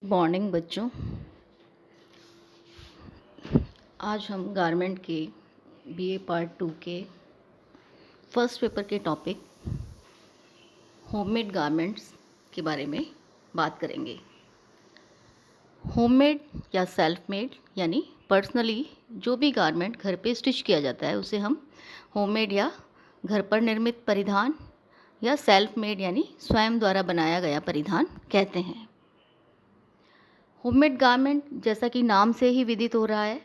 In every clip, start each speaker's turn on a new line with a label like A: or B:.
A: Morning बच्चों। आज हम गारमेंट के बीए पार्ट 2 के फर्स्ट पेपर के टॉपिक होममेड गारमेंट्स के बारे में बात करेंगे। होममेड या सेल्फ मेड यानी पर्सनली जो भी गारमेंट घर पे स्टिच किया जाता है उसे हम होममेड या घर पर निर्मित परिधान या सेल्फ मेड यानी स्वयं द्वारा बनाया गया परिधान कहते हैं। होममेड गारमेंट जैसा कि नाम से ही विदित हो रहा है,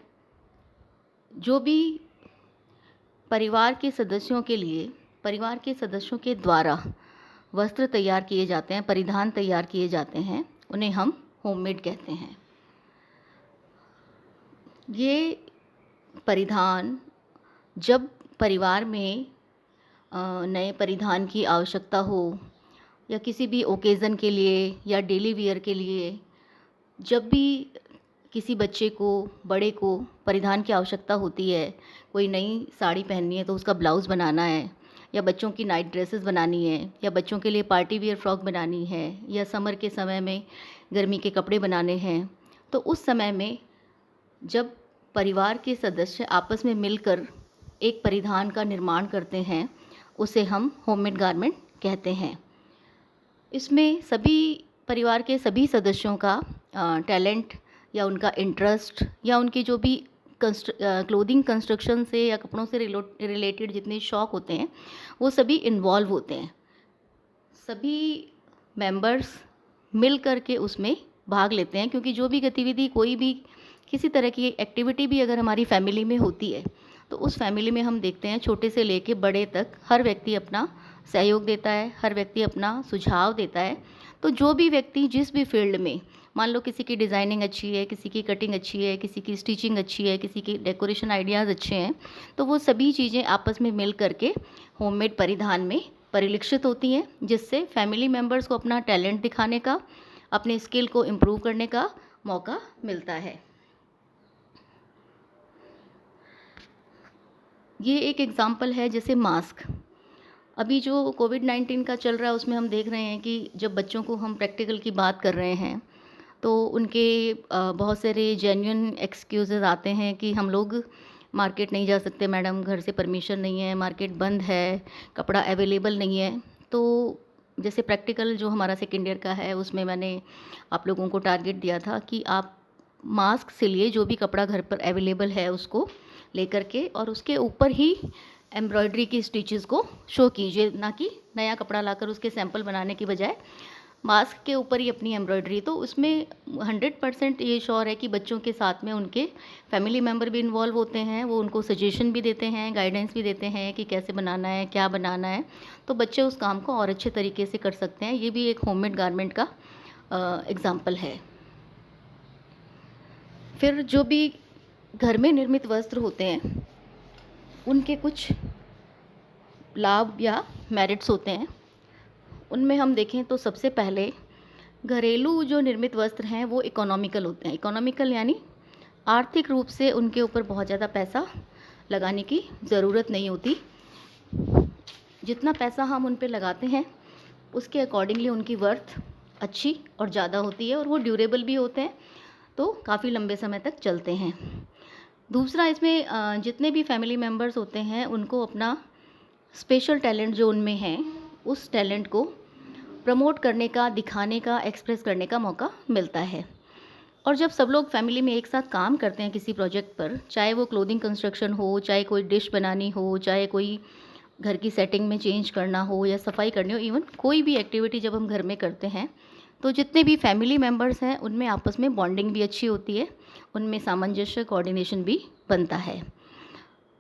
A: जो भी परिवार के सदस्यों के द्वारा वस्त्र तैयार किए जाते हैं, परिधान तैयार किए जाते हैं, उन्हें हम होममेड कहते हैं। ये परिधान जब परिवार में नए परिधान की आवश्यकता हो या किसी भी ओकेज़न के लिए या डेली वियर के लिए, जब भी किसी बच्चे को, बड़े को परिधान की आवश्यकता होती है, कोई नई साड़ी पहननी है तो उसका ब्लाउज़ बनाना है, या बच्चों की नाइट ड्रेसेस बनानी है, या बच्चों के लिए पार्टी वियर फ्रॉक बनानी है, या समर के समय में गर्मी के कपड़े बनाने हैं, तो उस समय में जब परिवार के सदस्य आपस में मिलकर एक परिधान का निर्माण करते हैं, उसे हम होममेड गारमेंट कहते हैं। इसमें सभी परिवार के सभी सदस्यों का टैलेंट या उनका इंटरेस्ट या उनकी जो भी क्लोथिंग कंस्ट्रक्शन से या कपड़ों से रिलेटेड जितने शौक़ होते हैं वो सभी इन्वॉल्व होते हैं। सभी मेंबर्स मिल कर के उसमें भाग लेते हैं, क्योंकि जो भी गतिविधि, कोई भी किसी तरह की एक्टिविटी भी अगर हमारी फैमिली में होती है तो उस फैमिली में हम देखते हैं छोटे से लेके बड़े तक हर व्यक्ति अपना सहयोग देता है, हर व्यक्ति अपना सुझाव देता है। तो जो भी व्यक्ति जिस भी फील्ड में, मान लो किसी की डिज़ाइनिंग अच्छी है, किसी की कटिंग अच्छी है, किसी की स्टिचिंग अच्छी है, किसी की डेकोरेशन आइडियाज़ अच्छे हैं, तो वो सभी चीज़ें आपस में मिल करके होममेड परिधान में परिलक्षित होती हैं, जिससे फैमिली मेम्बर्स को अपना टैलेंट दिखाने का, अपने स्किल को इम्प्रूव करने का मौका मिलता है। ये एक एग्ज़ाम्पल है, जैसे मास्क। अभी जो कोविड-19 का चल रहा है उसमें हम देख रहे हैं कि जब बच्चों को हम प्रैक्टिकल की बात कर रहे हैं तो उनके बहुत सारे जेन्युइन एक्सक्यूज़ेज़ आते हैं कि हम लोग मार्केट नहीं जा सकते मैडम, घर से परमिशन नहीं है, मार्केट बंद है, कपड़ा अवेलेबल नहीं है। तो जैसे प्रैक्टिकल जो हमारा सेकेंड ईयर का है उसमें मैंने आप लोगों को टारगेट दिया था कि आप मास्क सिलिए, जो भी कपड़ा घर पर अवेलेबल है उसको लेकर के, और उसके ऊपर ही एम्ब्रॉयडरी की स्टिचेस को शो कीजिए, ना कि नया कपड़ा लाकर उसके सैंपल बनाने की बजाय मास्क के ऊपर ही अपनी एम्ब्रॉयडरी। तो उसमें 100% ये श्योर है कि बच्चों के साथ में उनके फैमिली मेम्बर भी इन्वॉल्व होते हैं, वो उनको सजेशन भी देते हैं, गाइडेंस भी देते हैं कि कैसे बनाना है, क्या बनाना है, तो बच्चे उस काम को और अच्छे तरीके से कर सकते हैं। ये भी एक होममेड गारमेंट का एग्ज़ाम्पल है। फिर जो भी घर में निर्मित वस्त्र होते हैं उनके कुछ लाभ या मेरिट्स होते हैं। उनमें हम देखें तो सबसे पहले घरेलू जो निर्मित वस्त्र हैं वो इकोनॉमिकल होते हैं। इकोनॉमिकल यानी आर्थिक रूप से उनके ऊपर बहुत ज़्यादा पैसा लगाने की ज़रूरत नहीं होती। जितना पैसा हम उन पे लगाते हैं उसके अकॉर्डिंगली उनकी वर्थ अच्छी और ज़्यादा होती है, और वो ड्यूरेबल भी होते हैं, तो काफ़ी लंबे समय तक चलते हैं। दूसरा, इसमें जितने भी फैमिली मेम्बर्स होते हैं उनको अपना स्पेशल टैलेंट जो उनमें है उस टैलेंट को प्रमोट करने का, दिखाने का, एक्सप्रेस करने का मौका मिलता है। और जब सब लोग फैमिली में एक साथ काम करते हैं किसी प्रोजेक्ट पर, चाहे वो क्लोथिंग कंस्ट्रक्शन हो, चाहे कोई डिश बनानी हो, चाहे कोई घर की सेटिंग में चेंज करना हो या सफाई करनी हो, इवन कोई भी एक्टिविटी जब हम घर में करते हैं तो जितने भी फैमिली मेम्बर्स हैं उनमें आपस में बॉन्डिंग भी अच्छी होती है, उनमें सामंजस्य, कोऑर्डिनेशन भी बनता है।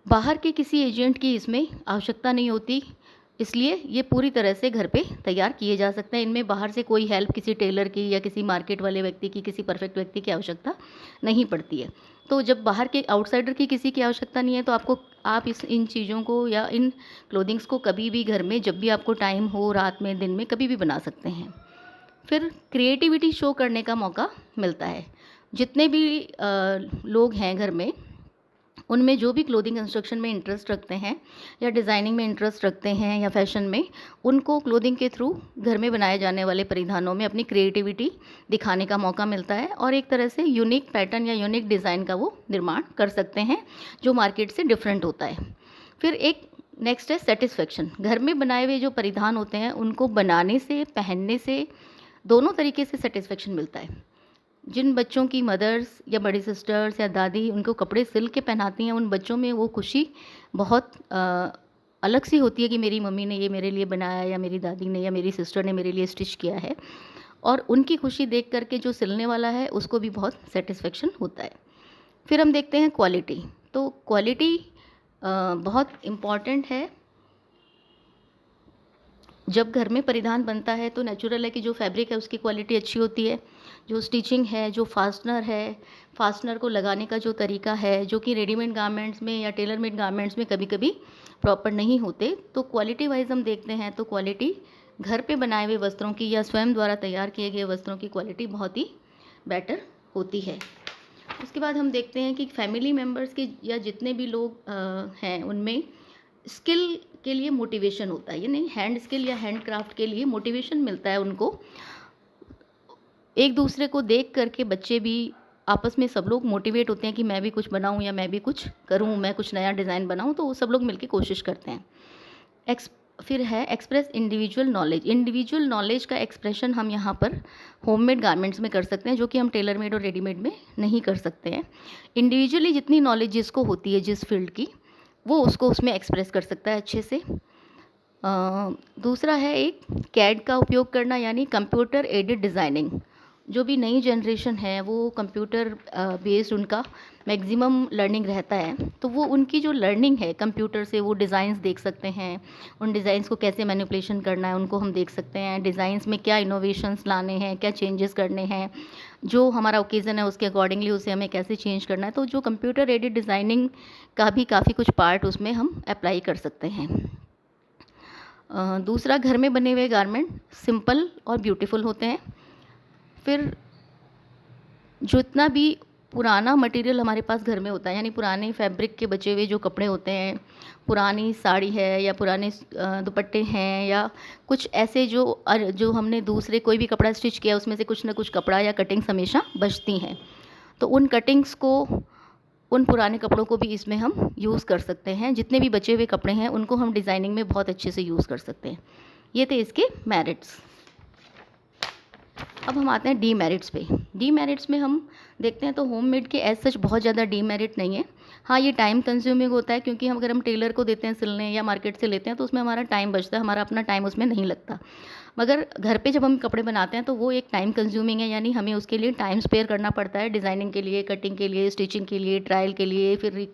A: बाहर के किसी एजेंट की इसमें आवश्यकता नहीं होती, इसलिए ये पूरी तरह से घर पे तैयार किए जा सकते हैं। इनमें बाहर से कोई हेल्प किसी टेलर की या किसी मार्केट वाले व्यक्ति की, किसी परफेक्ट व्यक्ति की आवश्यकता नहीं पड़ती है। तो जब बाहर के आउटसाइडर की किसी की आवश्यकता नहीं है तो आप इन चीज़ों को या इन क्लोथिंग्स को कभी भी घर में, जब भी आपको टाइम हो, रात में, दिन में, कभी भी बना सकते हैं। फिर क्रिएटिविटी शो करने का मौका मिलता है। जितने भी लोग हैं घर में उनमें जो भी क्लोथिंग कंस्ट्रक्शन में इंटरेस्ट रखते हैं या डिज़ाइनिंग में इंटरेस्ट रखते हैं या फैशन में, उनको क्लोथिंग के थ्रू घर में बनाए जाने वाले परिधानों में अपनी क्रिएटिविटी दिखाने का मौका मिलता है और एक तरह से यूनिक पैटर्न या यूनिक डिज़ाइन का वो निर्माण कर सकते हैं जो मार्केट से डिफरेंट होता है। फिर एक नेक्स्ट है सेटिस्फेक्शन। घर में बनाए हुए जो परिधान होते हैं उनको बनाने से, पहनने से दोनों तरीके से सेटिस्फेक्शन मिलता है। जिन बच्चों की मदर्स या बड़ी सिस्टर्स या दादी उनको कपड़े सिल के पहनाती हैं, उन बच्चों में वो खुशी बहुत अलग सी होती है कि मेरी मम्मी ने ये मेरे लिए बनाया या मेरी दादी ने या मेरी सिस्टर ने मेरे लिए स्टिच किया है, और उनकी खुशी देख करके जो सिलने वाला है उसको भी बहुत सेटिस्फेक्शन होता है। फिर हम देखते हैं क्वालिटी। तो क्वालिटी बहुत इम्पॉर्टेंट है। जब घर में परिधान बनता है तो नेचुरल है कि जो फैब्रिक है उसकी क्वालिटी अच्छी होती है, जो स्टिचिंग है, जो फास्टनर है, फास्टनर को लगाने का जो तरीका है, जो कि रेडीमेड गारमेंट्स में या टेलर मेड गारमेंट्स में कभी कभी प्रॉपर नहीं होते। तो क्वालिटी वाइज हम देखते हैं तो क्वालिटी घर पे बनाए हुए वस्त्रों की या स्वयं द्वारा तैयार किए गए वस्त्रों की क्वालिटी बहुत ही बेटर होती है। उसके बाद हम देखते हैं कि फैमिली मेम्बर्स के या जितने भी लोग हैं उनमें स्किल के लिए मोटिवेशन होता है, यानी हैंड स्किल या हैंड क्राफ्ट के लिए मोटिवेशन मिलता है उनको। एक दूसरे को देख करके बच्चे भी आपस में सब लोग मोटिवेट होते हैं कि मैं भी कुछ बनाऊं या मैं भी कुछ करूं, मैं कुछ नया डिज़ाइन बनाऊं, तो वो सब लोग मिलकर कोशिश करते हैं। फिर है express individual knowledge. Individual knowledge का एक्सप्रेशन हम यहाँ पर होममेड गारमेंट्स में कर सकते हैं, जो कि हम टेलर मेड और रेडीमेड में नहीं कर सकते हैं। इंडिविजुअली जितनी नॉलेज जिसको होती है जिस फील्ड की, वो उसको उसमें एक्सप्रेस कर सकता है अच्छे से। दूसरा है एक कैड का उपयोग करना, यानी कंप्यूटर एडेड डिज़ाइनिंग। जो भी नई जनरेशन है वो कंप्यूटर बेस्ड उनका मैक्सिमम लर्निंग रहता है, तो वो उनकी जो लर्निंग है कंप्यूटर से, वो डिज़ाइंस देख सकते हैं, उन डिज़ाइंस को कैसे मैनिपुलेशन करना है उनको हम देख सकते हैं, डिज़ाइंस में क्या इनोवेशंस लाने हैं, क्या चेंजेस करने हैं, जो हमारा ओकेज़न है उसके अकॉर्डिंगली उसे हमें कैसे चेंज करना है। तो जो कंप्यूटर एडेड डिज़ाइनिंग का भी काफ़ी कुछ पार्ट उसमें हम अप्लाई कर सकते हैं। दूसरा, घर में बने हुए गारमेंट सिंपल और ब्यूटीफुल होते हैं। फिर जितना भी पुराना मटेरियल हमारे पास घर में होता है, यानी पुराने फैब्रिक के बचे हुए जो कपड़े होते हैं, पुरानी साड़ी है या पुराने दुपट्टे हैं या कुछ ऐसे जो हमने दूसरे कोई भी कपड़ा स्टिच किया उसमें से कुछ ना कुछ कपड़ा या कटिंग्स हमेशा बचती हैं, तो उन कटिंग्स को, उन पुराने कपड़ों को भी इसमें हम यूज़ कर सकते हैं। जितने भी बचे हुए कपड़े हैं उनको हम डिज़ाइनिंग में बहुत अच्छे से यूज़ कर सकते हैं। ये थे इसके मेरिट्स। अब हम आते हैं डीमेरिट्स पे। डीमेरिट्स में हम देखते हैं तो होममेड के एज सच बहुत ज़्यादा डीमेरिट नहीं है। हाँ, ये टाइम कंज्यूमिंग होता है, क्योंकि अगर हम टेलर को देते हैं सिलने या मार्केट से लेते हैं तो उसमें हमारा टाइम बचता है, हमारा अपना टाइम उसमें नहीं लगता। मगर घर पे जब हम कपड़े बनाते हैं तो वो एक टाइम कंज्यूमिंग है, यानी हमें उसके लिए टाइम स्पेयर करना पड़ता है, डिज़ाइनिंग के लिए, कटिंग के लिए, स्टिचिंग के लिए, ट्रायल के लिए, फिर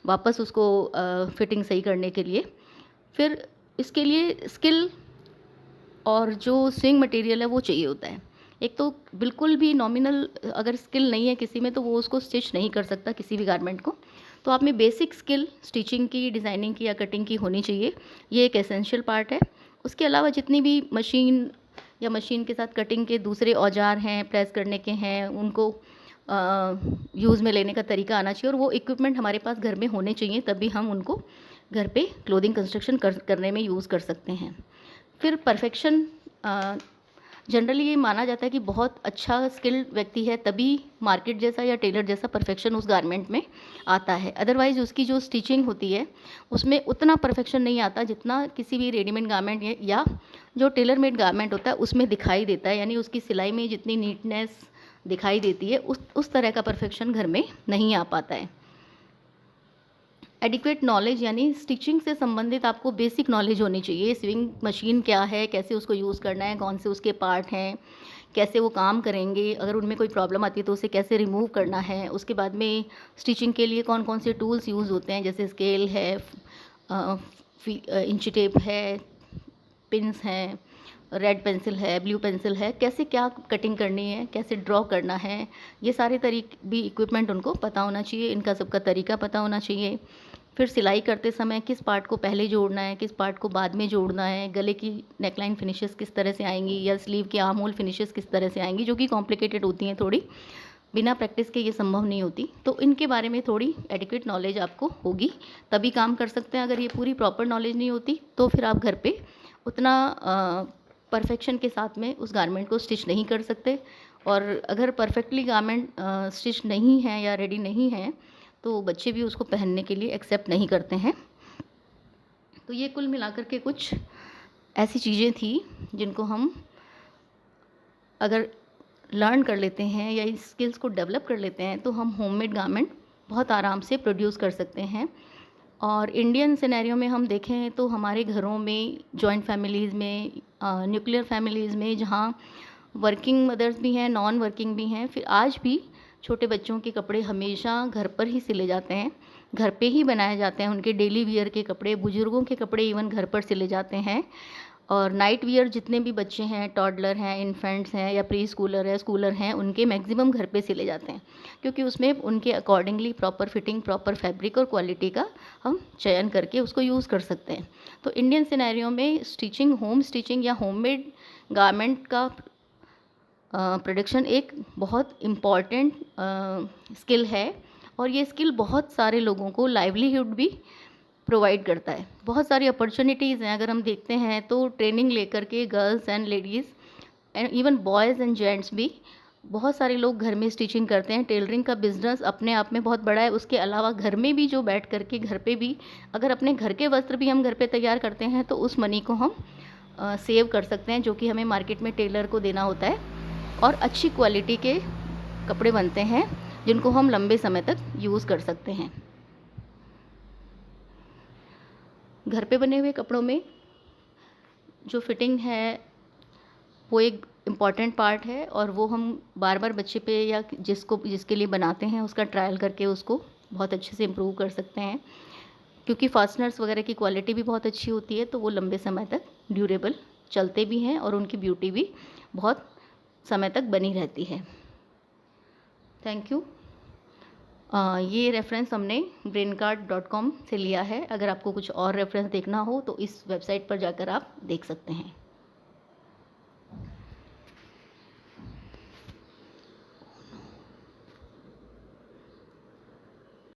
A: वापस उसको फिटिंग सही करने के लिए। फिर इसके लिए स्किल और जो स्विंग मटेरियल है वो चाहिए होता है। एक तो बिल्कुल भी नॉमिनल अगर स्किल नहीं है किसी में तो वो उसको स्टिच नहीं कर सकता किसी भी गारमेंट को। तो आप में बेसिक स्किल स्टिचिंग की, डिज़ाइनिंग की या कटिंग की होनी चाहिए, ये एक एसेंशियल पार्ट है। उसके अलावा जितनी भी मशीन या मशीन के साथ कटिंग के दूसरे औजार हैं, प्रेस करने के हैं, उनको यूज़ में लेने का तरीका आना चाहिए, और वो इक्विपमेंट हमारे पास घर में होने चाहिए, तभी हम उनको घर पे क्लोथिंग कंस्ट्रक्शन करने में यूज़ कर सकते हैं। फिर परफेक्शन, जनरली ये माना जाता है कि बहुत अच्छा स्किल्ड व्यक्ति है तभी मार्केट जैसा या टेलर जैसा परफेक्शन उस गारमेंट में आता है। अदरवाइज़ उसकी जो स्टिचिंग होती है उसमें उतना परफेक्शन नहीं आता जितना किसी भी रेडीमेड गारमेंट या जो टेलर मेड गारमेंट होता है उसमें दिखाई देता है। यानी उसकी सिलाई में जितनी नीटनेस दिखाई देती है उस तरह का परफेक्शन घर में नहीं आ पाता है। एडिक्वेट नॉलेज, यानी स्टिचिंग से संबंधित आपको बेसिक नॉलेज होनी चाहिए। स्विंग मशीन क्या है, कैसे उसको यूज़ करना है, कौन से उसके पार्ट हैं, कैसे वो काम करेंगे, अगर उनमें कोई प्रॉब्लम आती है तो उसे कैसे रिमूव करना है। उसके बाद में स्टिचिंग के लिए कौन कौन से टूल्स यूज़ होते हैं, जैसे स्केल है, इंची टेप है, पिन्स हैं, रेड पेंसिल है, ब्लू पेंसिल है, कैसे क्या कटिंग करनी है, कैसे ड्रॉ करना है, ये सारे तरीके भी इक्विपमेंट उनको पता होना चाहिए, इनका सबका तरीका पता होना चाहिए। फिर सिलाई करते समय किस पार्ट को पहले जोड़ना है, किस पार्ट को बाद में जोड़ना है, गले की नेकलाइन फिनिशेस किस तरह से आएंगी या स्लीव की आर्म होल फिनिशेस किस तरह से आएंगी, जो कि कॉम्प्लिकेटेड होती हैं थोड़ी, बिना प्रैक्टिस के ये संभव नहीं होती। तो इनके बारे में थोड़ी एडिक्वेट नॉलेज आपको होगी, तभी काम कर सकते हैं। अगर ये पूरी प्रॉपर नॉलेज नहीं होती तो फिर आप घर पे उतना परफेक्शन के साथ में उस गारमेंट को स्टिच नहीं कर सकते। और अगर परफेक्टली गारमेंट स्टिच नहीं है या रेडी नहीं है तो बच्चे भी उसको पहनने के लिए एक्सेप्ट नहीं करते हैं। तो ये कुल मिलाकर के कुछ ऐसी चीज़ें थी जिनको हम अगर लर्न कर लेते हैं या इस स्किल्स को डेवलप कर लेते हैं तो हम होममेड गारमेंट बहुत आराम से प्रोड्यूस कर सकते हैं। और इंडियन सिनेरियो में हम देखें तो हमारे घरों में, जॉइंट फैमिलीज़ में, न्यूक्लियर फैमिलीज़ में, जहाँ वर्किंग मदर्स भी हैं, नॉन वर्किंग भी हैं, फिर आज भी छोटे बच्चों के कपड़े हमेशा घर पर ही सिले जाते हैं, घर पे ही बनाए जाते हैं। उनके डेली वियर के कपड़े, बुज़ुर्गों के कपड़े इवन घर पर सिले जाते हैं। और नाइट वियर जितने भी बच्चे हैं, टॉडलर हैं, इन्फेंट्स हैं या प्री स्कूलर है, स्कूलर हैं, उनके मैक्सिमम घर पे सिले जाते हैं, क्योंकि उसमें उनके accordingly proper fitting, proper fabric और क्वालिटी का हम चयन करके उसको यूज़ कर सकते हैं। तो इंडियन सिनेरियो में स्टिचिंग, होम स्टिचिंग या होममेड गारमेंट का प्रोडक्शन एक बहुत इम्पॉर्टेंट स्किल है। और ये स्किल बहुत सारे लोगों को लाइवलीहुड भी प्रोवाइड करता है। बहुत सारी अपॉर्चुनिटीज़ हैं। अगर हम देखते हैं तो ट्रेनिंग लेकर के girls and ladies and even boys and gents भी, बहुत सारे लोग घर में स्टिचिंग करते हैं। टेलरिंग का बिज़नेस अपने आप में बहुत बड़ा है। उसके अलावा घर में भी जो बैठ करके घर पे भी अगर अपने घर के वस्त्र भी हम घर पे तैयार करते हैं तो उस मनी को हम सेव कर सकते हैं, जो कि हमें मार्केट में टेलर को देना होता है। और अच्छी क्वालिटी के कपड़े बनते हैं जिनको हम लंबे समय तक यूज़ कर सकते हैं। घर पे बने हुए कपड़ों में जो फिटिंग है वो एक इम्पॉर्टेंट पार्ट है, और वो हम बार बार बच्चे पे या जिसके लिए बनाते हैं उसका ट्रायल करके उसको बहुत अच्छे से इम्प्रूव कर सकते हैं। क्योंकि फास्टनर्स वगैरह की क्वालिटी भी बहुत अच्छी होती है, तो वो लंबे समय तक ड्यूरेबल चलते भी हैं और उनकी ब्यूटी भी बहुत समय तक बनी रहती है। Thank you. ये रेफरेंस हमने braincard.com से लिया है। अगर आपको कुछ और रेफरेंस देखना हो तो इस वेबसाइट पर जाकर आप देख सकते हैं।